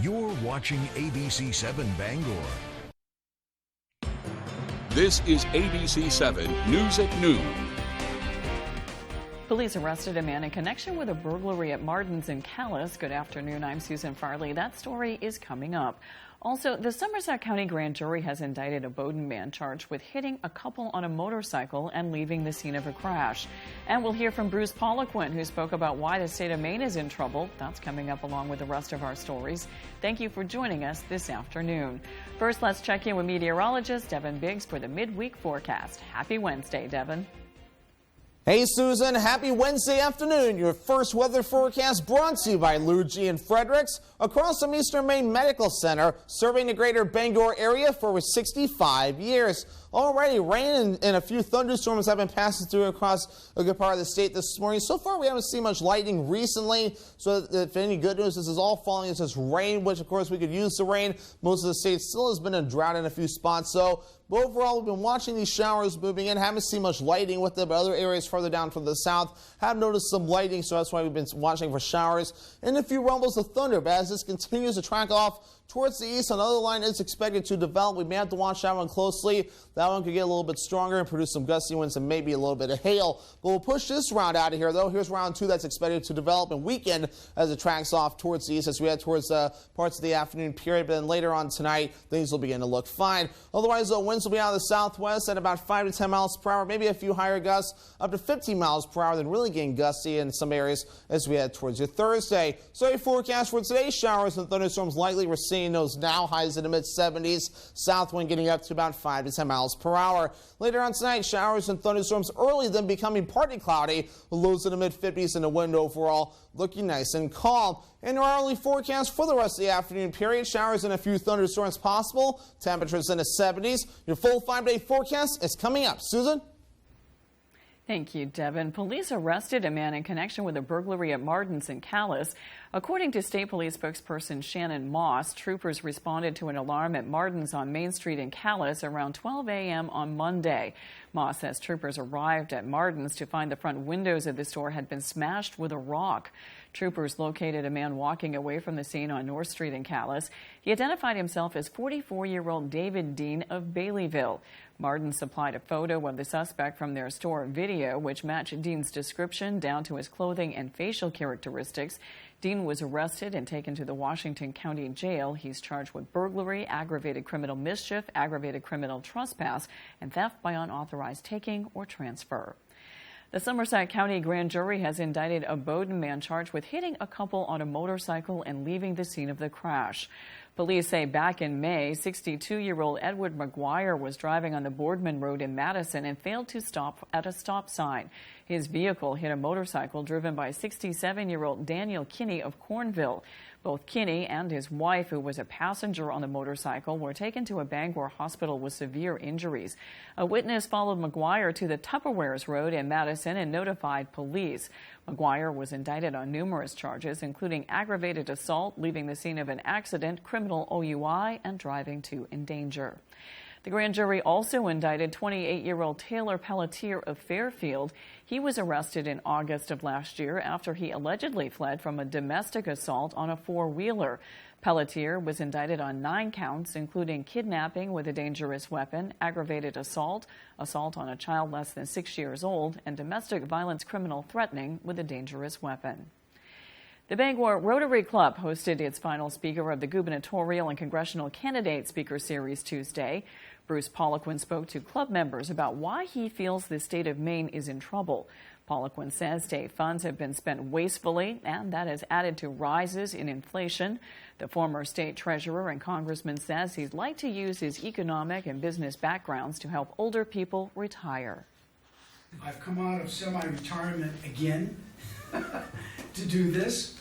You're watching ABC 7 Bangor. This is ABC 7 News at Noon. Police arrested a man in connection with a burglary at Martin's in Calais. Good afternoon, I'm Susan Farley. That story is coming up. Also, the Somerset County Grand Jury has indicted a Bowdoin man charged with hitting a couple on a motorcycle and leaving the scene of a crash. And we'll hear from Bruce Poliquin, who spoke about why the state of Maine is in trouble. That's coming up along with the rest of our stories. Thank you for joining us this afternoon. First, let's check in with meteorologist Devin Biggs for the midweek forecast. Happy Wednesday, Devin. Hey Susan, happy Wednesday afternoon. Your first weather forecast brought to you by Lou G and Fredericks across from Eastern Maine Medical Center, serving the greater Bangor area for over 65 years. Already, rain and a few thunderstorms have been passing through across a good part of the state this morning. So far, we haven't seen much lightning recently, so if any good news, this is all falling into this rain, which of course we could use the rain. Most of the state still has been in drought in a few spots, so but overall, we've been watching these showers moving in. Haven't seen much lighting with them, but other areas further down from the south have noticed some lighting, so that's why we've been watching for showers and a few rumbles of thunder. But as this continues to track off towards the east, another line is expected to develop. We may have to watch that one closely. That one could get a little bit stronger and produce some gusty winds and maybe a little bit of hail. But we'll push this round out of here, though. Here's round two that's expected to develop and weaken as it tracks off towards the east as we head towards parts of the afternoon period. But then later on tonight, things will begin to look fine. Otherwise, though, winds will be out of the southwest at about 5 to 10 miles per hour, maybe a few higher gusts up to 15 miles per hour, then really getting gusty in some areas as we head towards your Thursday. So a forecast for today, showers and thunderstorms likely. We're seeing those now, highs in the mid-70s. South wind getting up to about 5 to 10 miles per hour. Later on tonight, showers and thunderstorms early, then becoming partly cloudy. Lows in the mid-50s and the wind overall looking nice and calm. And our early forecast for the rest of the afternoon period, showers and a few thunderstorms possible. Temperatures in the 70s. Your full 5-day forecast is coming up. Susan? Thank you, Devin. Police arrested a man in connection with a burglary at Martin's in Calais. According to State Police spokesperson Shannon Moss, troopers responded to an alarm at Martin's on Main Street in Calais around 12 a.m. on Monday. Moss says troopers arrived at Martin's to find the front windows of the store had been smashed with a rock. Troopers located a man walking away from the scene on North Street in Calais. He identified himself as 44-year-old David Dean of Baileyville. Martin supplied a photo of the suspect from their store video, which matched Dean's description down to his clothing and facial characteristics. Dean was arrested and taken to the Washington County Jail. He's charged with burglary, aggravated criminal mischief, aggravated criminal trespass, and theft by unauthorized taking or transfer. The Somerset County Grand Jury has indicted a Bowdoin man charged with hitting a couple on a motorcycle and leaving the scene of the crash. Police say back in May, 62-year-old Edward McGuire was driving on the Boardman Road in Madison and failed to stop at a stop sign. His vehicle hit a motorcycle driven by 67-year-old Daniel Kinney of Cornville. Both Kinney and his wife, who was a passenger on the motorcycle, were taken to a Bangor hospital with severe injuries. A witness followed McGuire to the Tupperwares Road in Madison and notified police. McGuire was indicted on numerous charges, including aggravated assault, leaving the scene of an accident, criminal OUI, and driving to endanger. The grand jury also indicted 28-year-old Taylor Pelletier of Fairfield. He was arrested in August of last year after he allegedly fled from a domestic assault on a four-wheeler. Pelletier was indicted on 9 counts, including kidnapping with a dangerous weapon, aggravated assault, assault on a child less than 6 years old, and domestic violence criminal threatening with a dangerous weapon. The Bangor Rotary Club hosted its final speaker of the gubernatorial and congressional candidate speaker series Tuesday. Bruce Poliquin spoke to club members about why he feels the state of Maine is in trouble. Poliquin says state funds have been spent wastefully, and that has added to rises in inflation. The former state treasurer and congressman says he'd like to use his economic and business backgrounds to help older people retire. I've come out of semi-retirement again to do this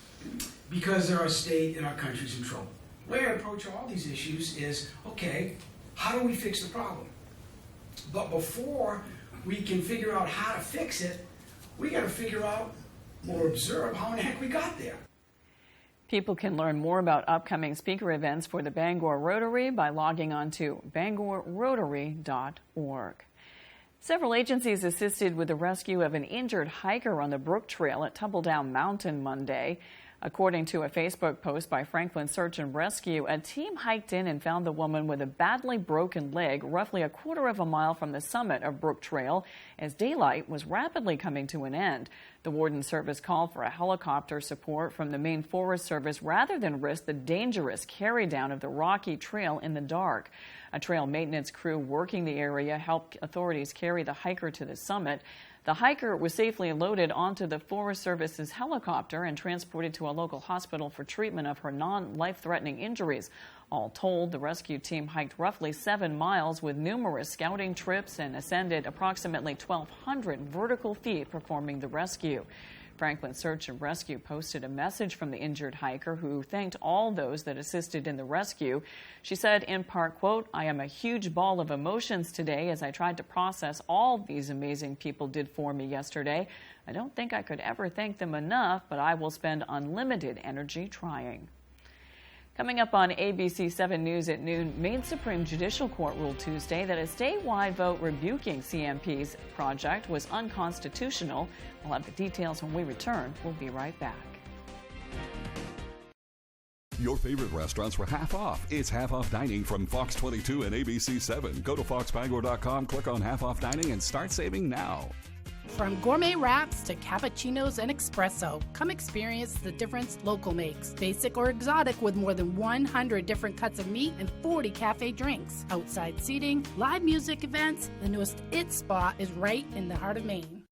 because our state and our country's in trouble. The way I approach all these issues is, okay, how do we fix the problem? But before we can figure out how to fix it, we got to figure out or observe how in the heck we got there. People can learn more about upcoming speaker events for the Bangor Rotary by logging on to bangorrotary.org. Several agencies assisted with the rescue of an injured hiker on the Brook Trail at Tumbledown Mountain Monday. According to a Facebook post by Franklin Search and Rescue, a team hiked in and found the woman with a badly broken leg roughly a quarter of a mile from the summit of Brook Trail as daylight was rapidly coming to an end. The Warden Service called for a helicopter support from the Maine Forest Service rather than risk the dangerous carry down of the rocky trail in the dark. A trail maintenance crew working the area helped authorities carry the hiker to the summit. The hiker was safely loaded onto the Forest Service's helicopter and transported to a local hospital for treatment of her non-life-threatening injuries. All told, the rescue team hiked roughly 7 miles with numerous scouting trips and ascended approximately 1,200 vertical feet performing the rescue. Franklin Search and Rescue posted a message from the injured hiker who thanked all those that assisted in the rescue. She said in part, quote, "I am a huge ball of emotions today as I tried to process all these amazing people did for me yesterday. I don't think I could ever thank them enough, but I will spend unlimited energy trying." Coming up on ABC 7 News at noon, Maine Supreme Judicial Court ruled Tuesday that a statewide vote rebuking CMP's project was unconstitutional. We'll have the details when we return. We'll be right back. Your favorite restaurants were half off. It's half off dining from Fox 22 and ABC 7. Go to foxbangor.com, click on half off dining, and start saving now. From gourmet wraps to cappuccinos and espresso, come experience the difference local makes. Basic or exotic with more than 100 different cuts of meat and 40 cafe drinks. Outside seating, live music events, the newest It spot is right in the heart of Maine.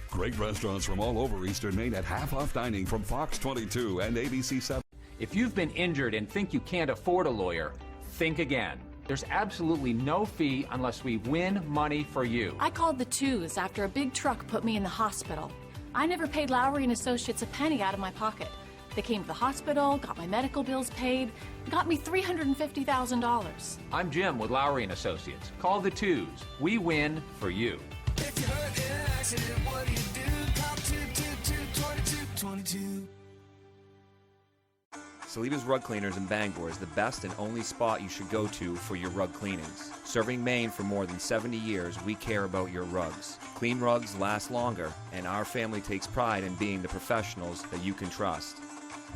Great restaurants from all over Eastern Maine at half off dining from Fox 22 and ABC 7. If you've been injured and think you can't afford a lawyer, think again. There's absolutely no fee unless we win money for you. I called the twos after a big truck put me in the hospital. I never paid Lowry & Associates a penny out of my pocket. They came to the hospital, got my medical bills paid, got me $350,000. I'm Jim with Lowry & Associates. Call the twos. We win for you. If you're hurt in an accident, what do you do? Call 222-2222. Saliba's Rug Cleaners in Bangor is the best and only spot you should go to for your rug cleanings. Serving Maine for more than 70 years, we care about your rugs. Clean rugs last longer, and our family takes pride in being the professionals that you can trust.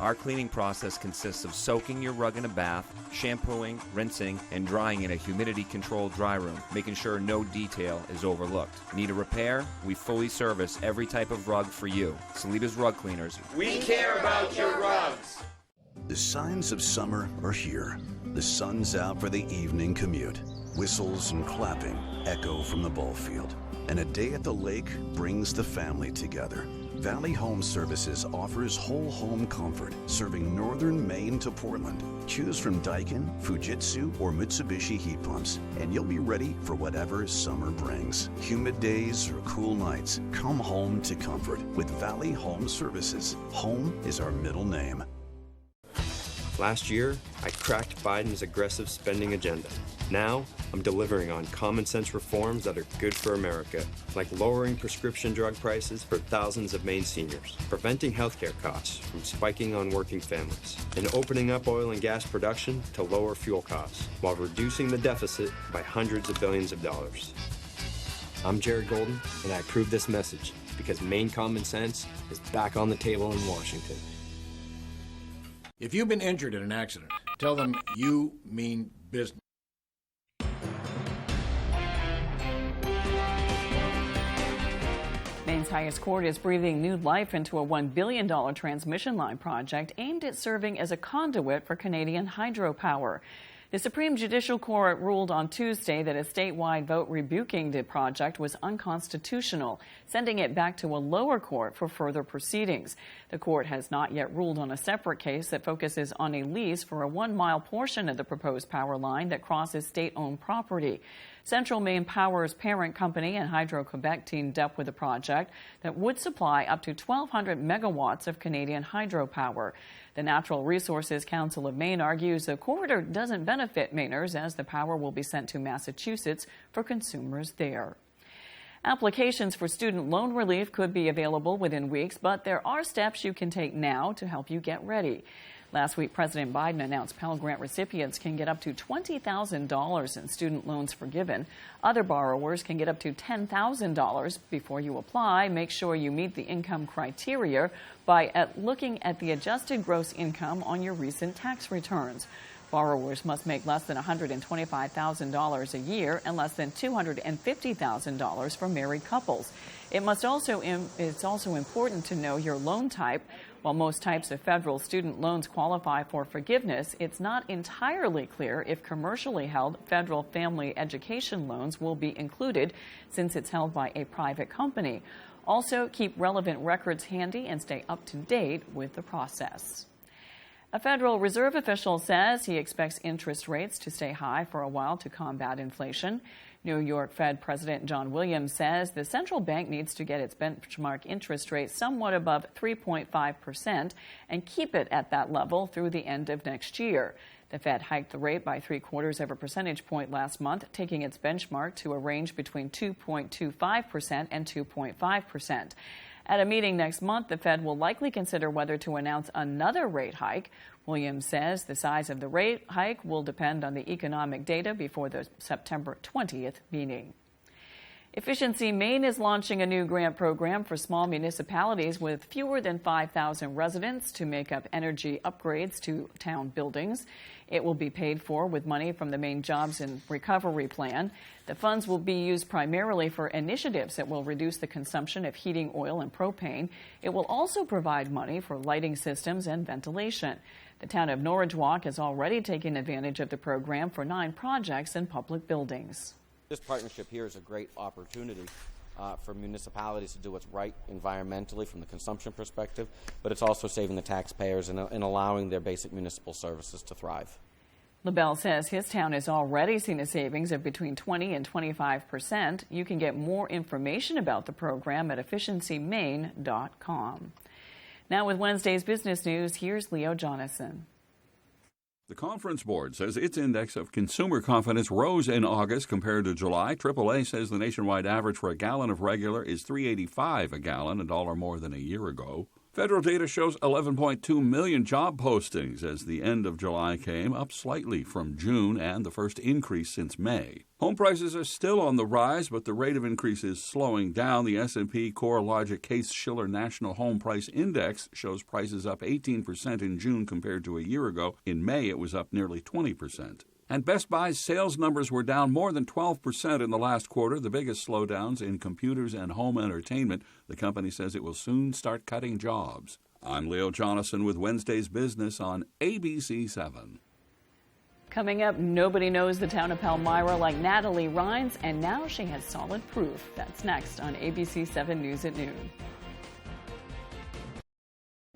Our cleaning process consists of soaking your rug in a bath, shampooing, rinsing, and drying in a humidity-controlled dry room, making sure no detail is overlooked. Need a repair? We fully service every type of rug for you. Saliba's Rug Cleaners. We care about your rugs. The signs of summer are here. The sun's out for the evening commute. Whistles and clapping echo from the ball field. And a day at the lake brings the family together. Valley Home Services offers whole home comfort, serving northern Maine to Portland. Choose from Daikin, Fujitsu, or Mitsubishi heat pumps, and you'll be ready for whatever summer brings. Humid days or cool nights, come home to comfort with Valley Home Services. Home is our middle name. Last year, I cracked Biden's aggressive spending agenda. Now, I'm delivering on common sense reforms that are good for America, like lowering prescription drug prices for thousands of Maine seniors, preventing healthcare costs from spiking on working families, and opening up oil and gas production to lower fuel costs, while reducing the deficit by hundreds of billions of dollars. I'm Jared Golden, and I approve this message because Maine common sense is back on the table in Washington. If you've been injured in an accident, tell them you mean business. Maine's highest court is breathing new life into a $1 billion transmission line project aimed at serving as a conduit for Canadian hydropower. The Supreme Judicial Court ruled on Tuesday that a statewide vote rebuking the project was unconstitutional, sending it back to a lower court for further proceedings. The court has not yet ruled on a separate case that focuses on a lease for a 1-mile portion of the proposed power line that crosses state-owned property. Central Maine Power's parent company and Hydro-Quebec teamed up with a project that would supply up to 1,200 megawatts of Canadian hydropower. The Natural Resources Council of Maine argues the corridor doesn't benefit Mainers as the power will be sent to Massachusetts for consumers there. Applications for student loan relief could be available within weeks, but there are steps you can take now to help you get ready. Last week, President Biden announced Pell Grant recipients can get up to $20,000 in student loans forgiven. Other borrowers can get up to $10,000. Before you apply, make sure you meet the income criteria by looking at the adjusted gross income on your recent tax returns. Borrowers must make less than $125,000 a year and less than $250,000 for married couples. It's also important to know your loan type. While most types of federal student loans qualify for forgiveness, it's not entirely clear if commercially held federal family education loans will be included, since it's held by a private company. Also, keep relevant records handy and stay up to date with the process. A Federal Reserve official says he expects interest rates to stay high for a while to combat inflation. New York Fed President John Williams says the central bank needs to get its benchmark interest rate somewhat above 3.5% and keep it at that level through the end of next year. The Fed hiked the rate by 0.75 of a percentage point last month, taking its benchmark to a range between 2.25% and 2.5%. At a meeting next month, the Fed will likely consider whether to announce another rate hike. Williams says the size of the rate hike will depend on the economic data before the September 20th meeting. Efficiency Maine is launching a new grant program for small municipalities with fewer than 5,000 residents to make up energy upgrades to town buildings. It will be paid for with money from the Maine Jobs and Recovery Plan. The funds will be used primarily for initiatives that will reduce the consumption of heating oil and propane. It will also provide money for lighting systems and ventilation. The town of Norridge Walk has already taken advantage of the program for 9 projects in public buildings. This partnership here is a great opportunity for municipalities to do what's right environmentally from the consumption perspective, but it's also saving the taxpayers and allowing their basic municipal services to thrive. LaBelle says his town has already seen a savings of between 20 and 25%. You can get more information about the program at efficiencymaine.com. Now with Wednesday's business news, here's Leo Jonathan. The Conference Board says its index of consumer confidence rose in August compared to July. AAA says the nationwide average for a gallon of regular is $3.85 a gallon, $1 more than a year ago. Federal data shows 11.2 million job postings as the end of July came, up slightly from June and the first increase since May. Home prices are still on the rise, but the rate of increase is slowing down. The S&P CoreLogic Case-Shiller National Home Price Index shows prices up 18% in June compared to a year ago. In May, it was up nearly 20%. And Best Buy's sales numbers were down more than 12% in the last quarter, the biggest slowdowns in computers and home entertainment. The company says it will soon start cutting jobs. I'm Leo Jonathan with Wednesday's Business on ABC 7. Coming up, nobody knows the town of Palmyra like Natalie Rhines, and now she has solid proof. That's next on ABC 7 News at noon.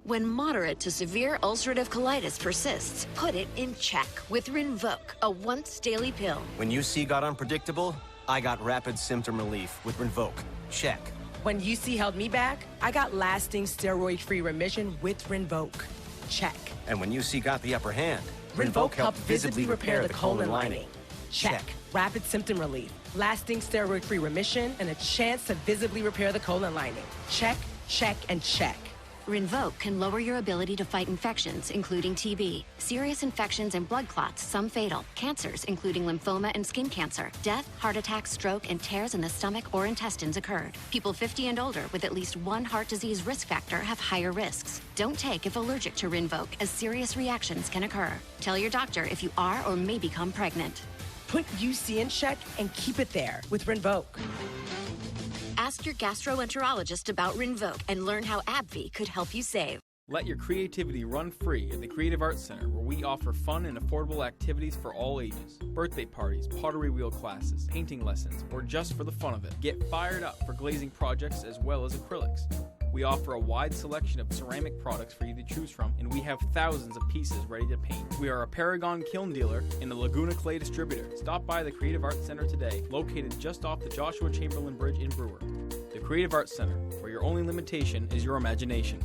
When moderate to severe ulcerative colitis persists, put it in check with Rinvoq, a once-daily pill. When UC got unpredictable, I got rapid symptom relief with Rinvoq. Check. When UC held me back, I got lasting steroid-free remission with Rinvoq. Check. And when UC got the upper hand, Rinvoq helped visibly repair the colon lining. Check. Rapid symptom relief, lasting steroid-free remission, and a chance to visibly repair the colon lining. Check, check, and check. Rinvoq can lower your ability to fight infections, including TB, serious infections and blood clots, some fatal, cancers, including lymphoma and skin cancer, death, heart attack, stroke, and tears in the stomach or intestines occurred. People 50 and older with at least one heart disease risk factor have higher risks. Don't take if allergic to Rinvoq, as serious reactions can occur. Tell your doctor if you are or may become pregnant. Put UC in check and keep it there with Rinvoq. Ask your gastroenterologist about Rinvoq and learn how AbbVie could help you save. Let your creativity run free at the Creative Arts Center, where we offer fun and affordable activities for all ages. Birthday parties, pottery wheel classes, painting lessons, or just for the fun of it. Get fired up for glazing projects as well as acrylics. We offer a wide selection of ceramic products for you to choose from, and we have thousands of pieces ready to paint. We are a Paragon kiln dealer and a Laguna Clay distributor. Stop by the Creative Arts Center today, located just off the Joshua Chamberlain Bridge in Brewer. The Creative Arts Center, where your only limitation is your imagination.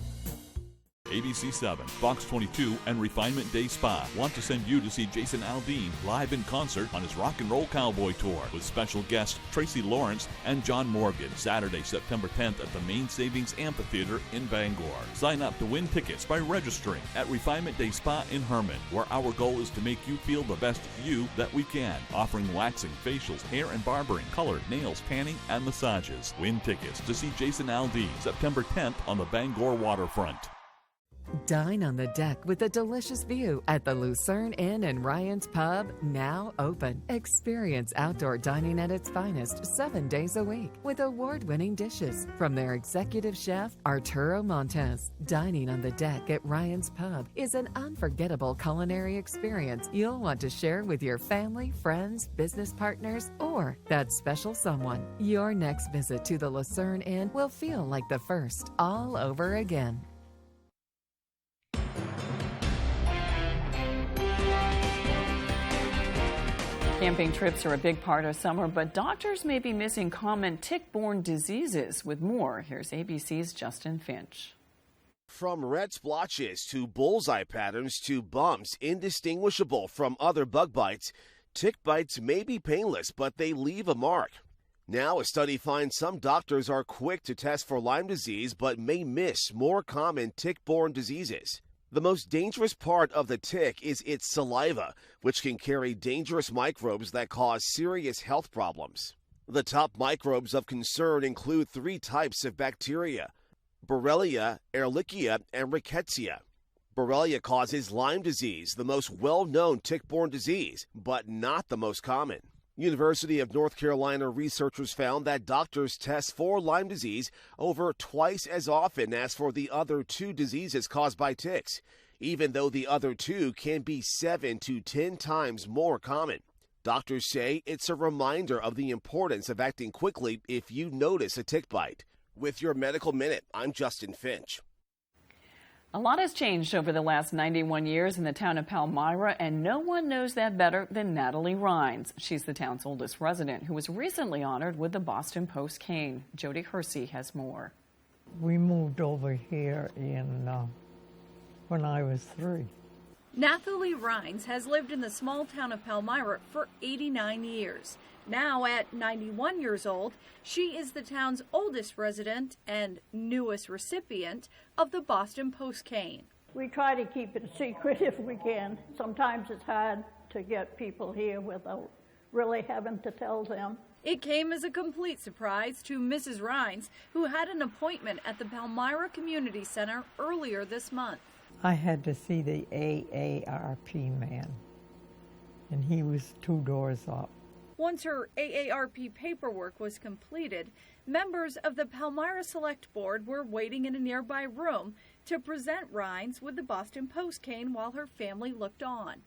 ABC 7, Fox 22, and Refinement Day Spa want to send you to see Jason Aldean live in concert on his Rock and Roll Cowboy Tour with special guests Tracy Lawrence and John Morgan, Saturday, September 10th at the Main Savings Amphitheater in Bangor. Sign up to win tickets by registering at Refinement Day Spa in Herman, where our goal is to make you feel the best you that we can, offering waxing, facials, hair and barbering, color, nails, tanning, and massages. Win tickets to see Jason Aldean, September 10th on the Bangor waterfront. Dine on the deck with a delicious view at the Lucerne Inn and Ryan's Pub, now open. Experience outdoor dining at its finest 7 days a week with award-winning dishes from their executive chef, Arturo Montes. Dining on the deck at Ryan's Pub is an unforgettable culinary experience you'll want to share with your family, friends, business partners, or that special someone. Your next visit to the Lucerne Inn will feel like the first all over again. Camping trips are a big part of summer, but doctors may be missing common tick-borne diseases. With more, here's ABC's Justin Finch. From red splotches to bullseye patterns to bumps indistinguishable from other bug bites, tick bites may be painless, but they leave a mark. Now, a study finds some doctors are quick to test for Lyme disease, but may miss more common tick-borne diseases. The most dangerous part of the tick is its saliva, which can carry dangerous microbes that cause serious health problems. The top microbes of concern include 3 types of bacteria: Borrelia, Ehrlichia, and Rickettsia. Borrelia causes Lyme disease, the most well-known tick-borne disease, but not the most common. University of North Carolina researchers found that doctors test for Lyme disease over twice as often as for the other 2 diseases caused by ticks, even though the other 2 can be 7 to 10 times more common. Doctors say it's a reminder of the importance of acting quickly if you notice a tick bite. With your Medical Minute, I'm Justin Finch. A lot has changed over the last 91 years in the town of Palmyra, and no one knows that better than Natalie Rhines. She's the town's oldest resident, who was recently honored with the Boston Post cane. Jody Hersey has more. We moved over here when I was 3. Natalie Rhines has lived in the small town of Palmyra for 89 years. Now, at 91 years old, she is the town's oldest resident and newest recipient of the Boston Post cane. We try to keep it a secret if we can. Sometimes it's hard to get people here without really having to tell them. It came as a complete surprise to Mrs. Rhines, who had an appointment at the Palmyra Community Center earlier this month. I had to see the AARP man, and he was 2 doors up. Once her AARP paperwork was completed, members of the Palmyra Select Board were waiting in a nearby room to present Rhines with the Boston Post cane while her family looked on.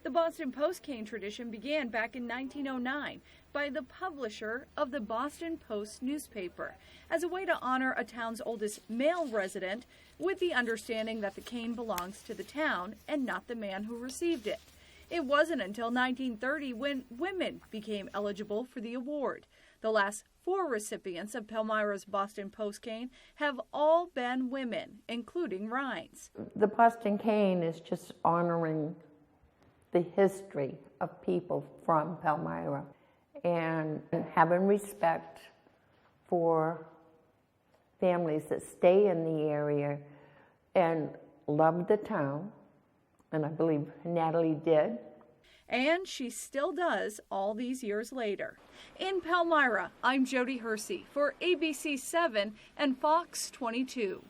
The Boston Post cane tradition began back in 1909 by the publisher of the Boston Post newspaper as a way to honor a town's oldest male resident, with the understanding that the cane belongs to the town and not the man who received it. It wasn't until 1930 when women became eligible for the award. The last 4 recipients of Palmyra's Boston Post cane have all been women, including Rhines. The Boston cane is just honoring the history of people from Palmyra and having respect for families that stay in the area and love the town. And I believe Natalie did. And she still does all these years later. In Palmyra, I'm Jody Hersey for ABC 7 and Fox 22.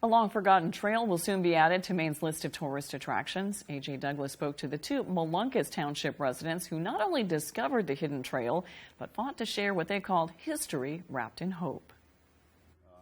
A long-forgotten trail will soon be added to Maine's list of tourist attractions. A.J. Douglas spoke to the 2 Molunkus Township residents who not only discovered the hidden trail, but fought to share what they called history wrapped in hope.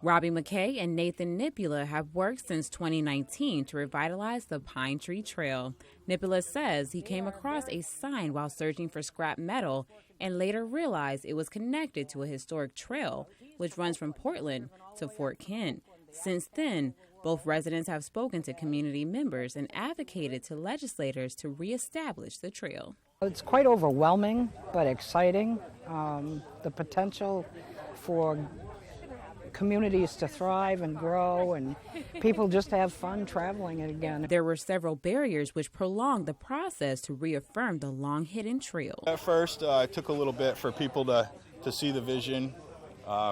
Robbie McKay and Nathan Nipula have worked since 2019 to revitalize the Pine Tree Trail. Nipula says he came across a sign while searching for scrap metal and later realized it was connected to a historic trail, which runs from Portland to Fort Kent. Since then, both residents have spoken to community members and advocated to legislators to reestablish the trail. It's quite overwhelming, but exciting. The potential for communities to thrive and grow, and people just have fun traveling it again. There were several barriers which prolonged the process to reaffirm the long-hidden trail. At first, it took a little bit for people to see the vision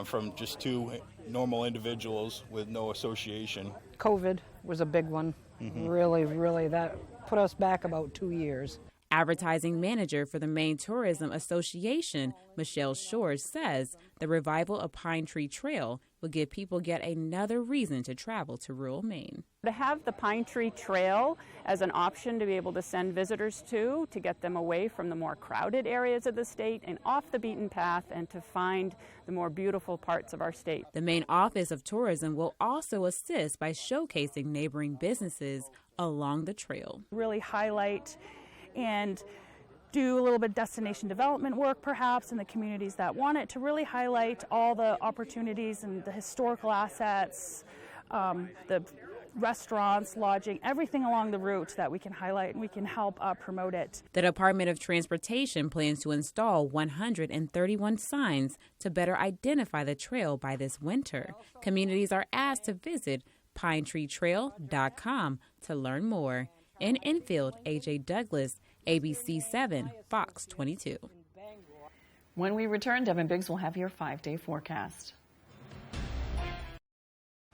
from just two normal individuals with no association. COVID was a big one. Really, that put us back about 2 years. Advertising manager for the Maine Tourism Association, Michelle Shores, says the revival of Pine Tree Trail will give people yet another reason to travel to rural Maine. To have the Pine Tree Trail as an option to be able to send visitors to get them away from the more crowded areas of the state and off the beaten path and to find the more beautiful parts of our state. The Maine Office of Tourism will also assist by showcasing neighboring businesses along the trail. Really highlight and do a little bit of destination development work perhaps in the communities that want it, to really highlight all the opportunities and the historical assets, the restaurants, lodging, everything along the route that we can highlight and we can help promote it. The Department of Transportation plans to install 131 signs to better identify the trail by this winter. Communities are asked to visit pinetreetrail.com to learn more. In Enfield, AJ Douglas, ABC 7, Fox 22. When we return, Devin Biggs will have your 5-day forecast.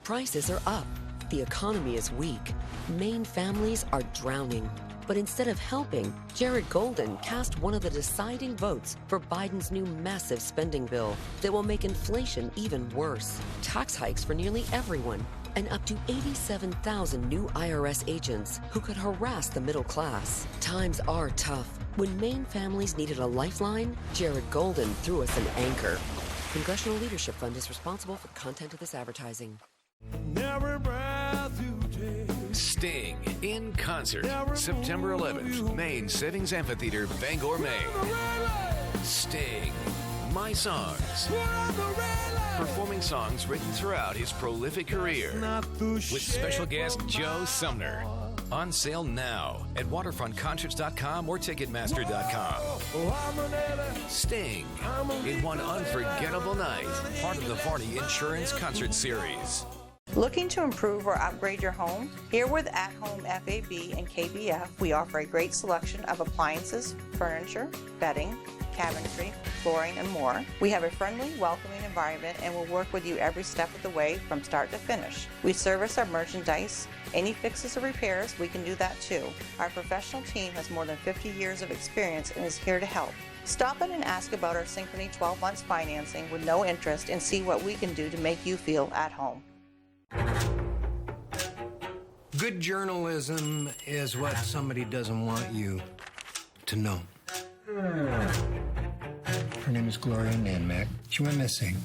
Prices are up. The economy is weak. Maine families are drowning. But instead of helping, Jared Golden cast one of the deciding votes for Biden's new massive spending bill that will make inflation even worse. Tax hikes for nearly everyone, and up to 87,000 new IRS agents who could harass the middle class. Times are tough. When Maine families needed a lifeline, Jared Golden threw us an anchor. Congressional Leadership Fund is responsible for the content of this advertising. Sting in concert, September 11th, Maine Settings Amphitheater, Bangor, Maine. Sting, My Songs. Performing songs written throughout his prolific career with special guest Joe Sumner. On sale now at waterfrontconcerts.com or ticketmaster.com. Sting in one unforgettable night, part of the Varney Insurance Concert Series. Looking to improve or upgrade your home? Here with At Home FAB and KBF, we offer a great selection of appliances, furniture, bedding, cabinetry, flooring, and more. We have a friendly, welcoming environment and will work with you every step of the way from start to finish. We service our merchandise. Any fixes or repairs, we can do that too. Our professional team has more than 50 years of experience and is here to help. Stop in and ask about our Synchrony 12 months financing with no interest and see what we can do to make you feel at home. Good journalism is what somebody doesn't want you to know. Her name is Gloria Nanmack. She went missing.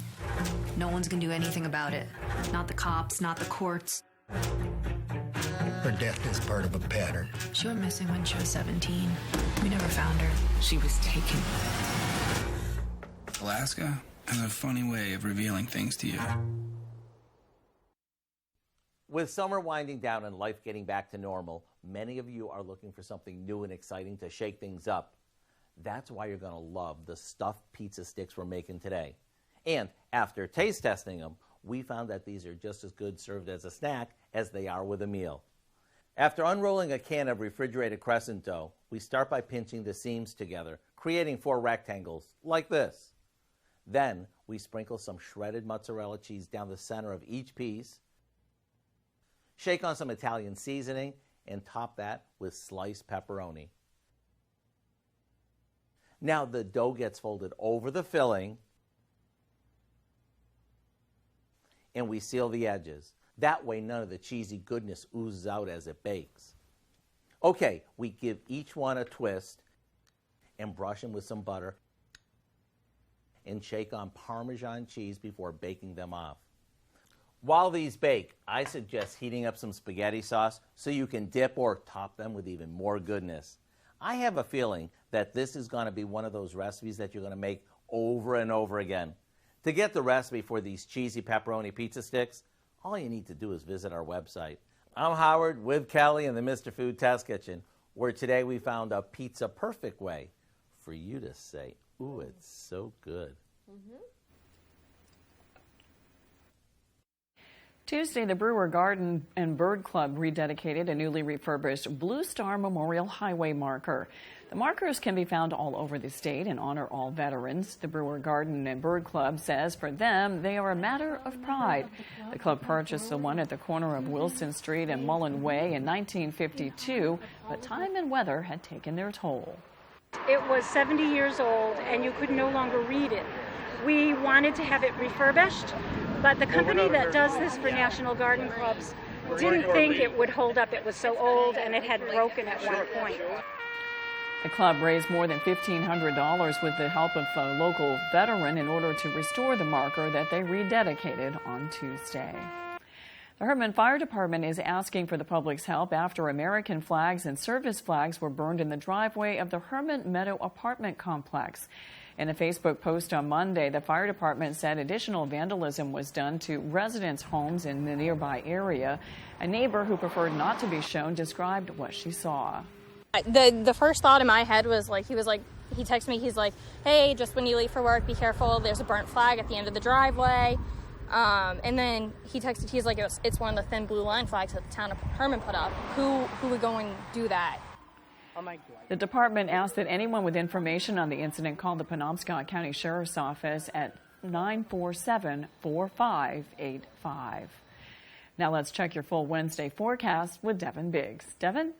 No one's gonna do anything about it. Not the cops, not the courts. Her death is part of a pattern. She went missing when she was 17. We never found her. She was taken. Alaska has a funny way of revealing things to you. With summer winding down and life getting back to normal, many of you are looking for something new and exciting to shake things up. That's why you're going to love the stuffed pizza sticks we're making today. And after taste testing them, we found that these are just as good served as a snack as they are with a meal. After unrolling a can of refrigerated crescent dough, we start by pinching the seams together, creating 4 rectangles like this. Then we sprinkle some shredded mozzarella cheese down the center of each piece, shake on some Italian seasoning, and top that with sliced pepperoni. Now the dough gets folded over the filling, and we seal the edges. That way none of the cheesy goodness oozes out as it bakes. Okay, we give each one a twist and brush them with some butter and shake on Parmesan cheese before baking them off. While these bake, I suggest heating up some spaghetti sauce so you can dip or top them with even more goodness. I have a feeling that this is going to be one of those recipes that you're going to make over and over again. To get the recipe for these cheesy pepperoni pizza sticks, all you need to do is visit our website. I'm Howard with Kelly in the Mr. Food Test Kitchen, where today we found a pizza perfect way for you to say, ooh, it's so good. Tuesday, the Brewer Garden and Bird Club rededicated a newly refurbished Blue Star Memorial Highway marker. The markers can be found all over the state and honor all veterans. The Brewer Garden and Bird Club says for them, they are a matter of pride. The club purchased the one at the corner of Wilson Street and Mullen Way in 1952, but time and weather had taken their toll. It was 70 years old and you could no longer read it. We wanted to have it refurbished, but the company that does this for National Garden Clubs didn't think it would hold up. It was so old and it had broken at one point. The club raised more than $1,500 with the help of a local veteran in order to restore the marker that they rededicated on Tuesday. The Herman Fire Department is asking for the public's help after American flags and service flags were burned in the driveway of the Herman Meadow apartment complex. In a Facebook post on Monday, the fire department said additional vandalism was done to residents' homes in the nearby area. A neighbor who preferred not to be shown described what she saw. The first thought in my head was he texted me, he's like, hey, just when you leave for work, be careful, there's a burnt flag at the end of the driveway. And then he texted, he's like, it's one of the thin blue line flags that the town of Herman put up. Who would go and do that? The department asked that anyone with information on the incident call the Penobscot County Sheriff's Office at 947-4585. Now let's check your full Wednesday forecast with Devin Biggs. Devin?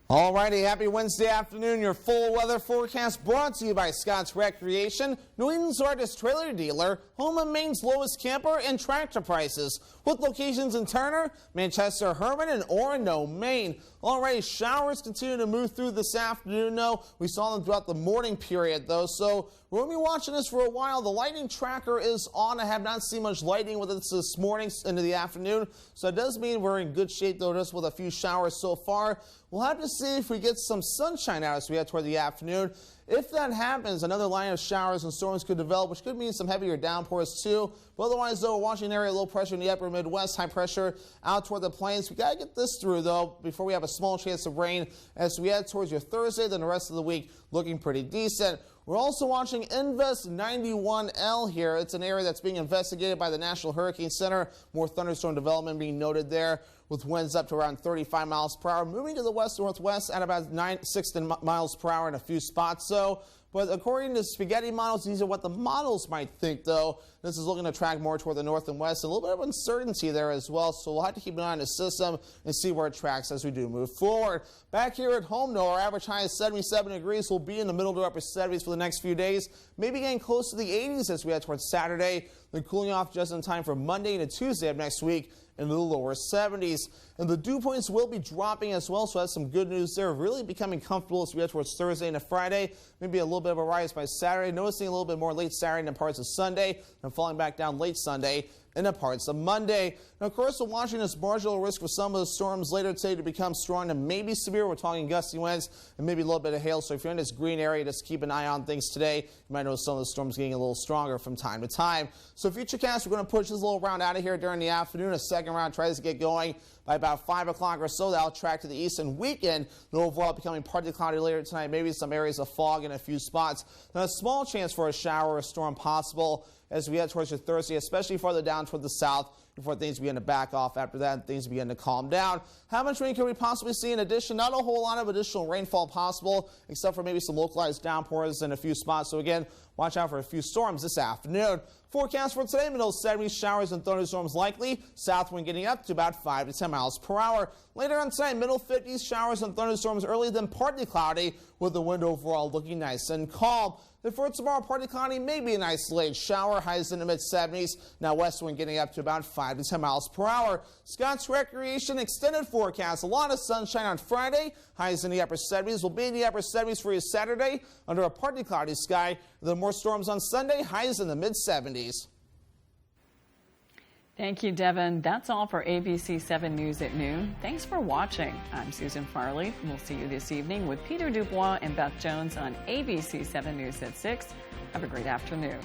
All righty, happy Wednesday afternoon. Your full weather forecast brought to you by Scott's Recreation, New England's largest trailer dealer, home of Maine's lowest camper and tractor prices, with locations in Turner, Manchester, Herman, and Orono, Maine. Alrighty, showers continue to move through this afternoon, though. We saw them throughout the morning period, though, so we're going to be watching this for a while. The lightning tracker is on. I have not seen much lightning with it this morning into the afternoon, so it does mean we're in good shape, though, just with a few showers so far. We'll have to see if we get some sunshine out as we head toward the afternoon. If that happens, another line of showers and storms could develop, which could mean some heavier downpours too. But otherwise, though, Washington area, low pressure in the upper Midwest, high pressure out toward the plains. We got to get this through, though, before we have a small chance of rain as we head towards your Thursday. Then the rest of the week looking pretty decent. We're also watching Invest 91L here. It's an area that's being investigated by the National Hurricane Center. More thunderstorm development being noted there, with winds up to around 35 miles per hour, moving to the west-northwest at about 6 miles per hour in a few spots. So, but according to spaghetti models, these are what the models might think, though. This is looking to track more toward the north and west. A little bit of uncertainty there as well, so we'll have to keep an eye on the system and see where it tracks as we do move forward. Back here at home, though, our average high is 77 degrees. We'll be in the middle to upper 70s for the next few days, maybe getting close to the 80s as we head towards Saturday, then cooling off just in time for Monday and Tuesday of next week in the lower 70s. And the dew points will be dropping as well, so that's some good news there. Really becoming comfortable as we head towards Thursday and Friday. Maybe a little bit of a rise by Saturday. Noticing a little bit more late Saturday and parts of Sunday, and falling back down late Sunday in the parts of Monday. Now, of course, we're watching this marginal risk for some of the storms later today to become strong and maybe severe. We're talking gusty winds and maybe a little bit of hail. So if you're in this green area, just keep an eye on things today. You might notice some of the storms getting a little stronger from time to time. So Futurecast, we're going to push this little round out of here during the afternoon. A second round tries to get going by about 5 o'clock or so. That'll track to the east and weekend. The overall becoming partly cloudy later tonight. Maybe some areas of fog in a few spots. Now, a small chance for a shower or storm possible as we head towards your Thursday, especially farther down toward the south, before things begin to back off. After that, things begin to calm down. How much rain can we possibly see in addition? Not a whole lot of additional rainfall possible, except for maybe some localized downpours in a few spots. So again, watch out for a few storms this afternoon. Forecast for today, middle 70s, showers and thunderstorms likely. South wind getting up to about 5 to 10 miles per hour. Later on tonight, middle 50s, showers and thunderstorms early, then partly cloudy, with the wind overall looking nice and calm. Then for tomorrow, partly cloudy, maybe an isolated shower, highs in the mid-70s. Now west wind getting up to about 5 to 10 miles per hour. Scott's Recreation extended forecast. A lot of sunshine on Friday. Highs in the upper 70s. Will be in the upper 70s for you Saturday under a partly cloudy sky. Then more storms on Sunday. Highs in the mid-70s. Thank you, Devin. That's all for ABC 7 News at noon. Thanks for watching. I'm Susan Farley. We'll see you this evening with Peter Dubois and Beth Jones on ABC 7 News at 6. Have a great afternoon.